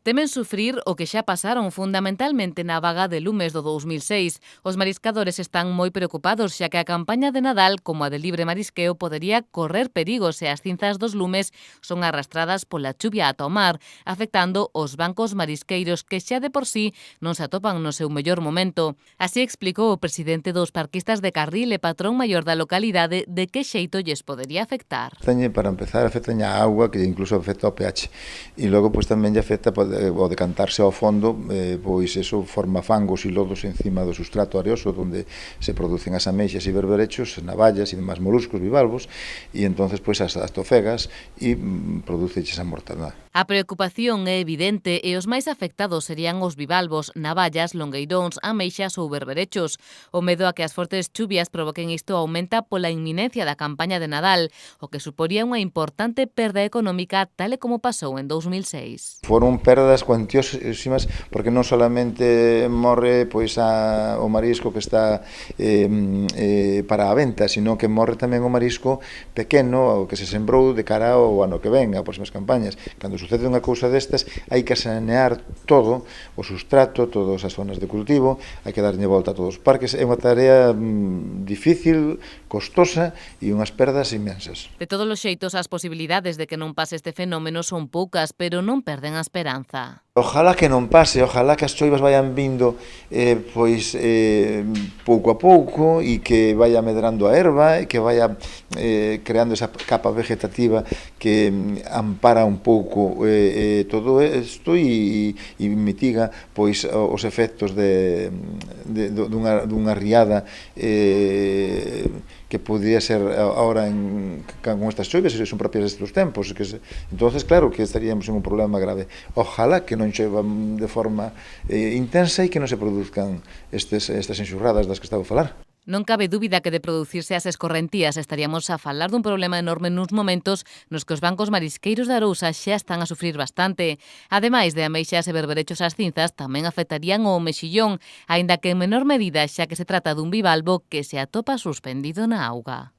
Temen sufrir o que xa pasaron fundamentalmente na vaga de lumes do 2006. Os mariscadores están moi preocupados xa que a campaña de Nadal, como a de libre marisqueo, podería correr perigos se as cinzas dos lumes son arrastradas pola chuvia ata o mar, afectando os bancos marisqueiros que xa de por sí non se atopan no seu mellor momento. Así explicou o presidente dos parquistas de Carril e patrón maior da localidade de que xeito lles podería afectar. Para empezar, afecta a auga, que incluso afecta ao pH. E logo, pois, tamén lle afecta ao decantarse ao fondo, pois, eso forma fangos e lodos encima do sustrato areoso, onde se producen as ameixas e berberechos, navallas e demais moluscos, bivalvos, e entonces, pois, as tofegas e produce esa mortandade. A preocupación é evidente e os máis afectados serían os bivalvos, navallas, longueiróns, ameixas ou berberechos. O medo a que as fortes chuvias provoquen isto aumenta pola inminencia da campaña de Nadal, o que suporía unha importante perda económica tal e como pasou en 2006. Foron perdas cuantiosísimas porque non solamente morre pois o marisco que está para a venta, sino que morre tamén o marisco pequeno, o que se sembrou de cara ao ano que ven, a próximas campañas. Cando sucede unha cousa destas, hai que sanear todo o sustrato, todas as zonas de cultivo, hai que darlle volta a todos os parques. É unha tarea difícil, costosa e unhas perdas inmensas. De todos os xeitos, as posibilidades de que non pase este fenómeno son poucas, pero non perden a esperanza. Ojalá que non pase, ojalá que as choivas vayan vindo pouco a pouco e que vaya medrando a erva e que vaya creando esa capa vegetativa que ampara un pouco todo isto e mitiga pois os efectos dunha riada que podría ser ahora con estas choivas, que son propias destes tempos. Entonces, claro, que estaríamos en un problema grave. Ojalá que non chova de forma intensa e que non se produzcan estas enxurradas das que estaba a falar. Non cabe dúbida que de producirse as escorrentías estaríamos a falar dun problema enorme nuns momentos nos que os bancos marisqueiros de Arousa xa están a sufrir bastante. Ademais de ameixas e berberechos as cinzas, tamén afectarían o mexillón, aínda que en menor medida xa que se trata dun bivalvo que se atopa suspendido na auga.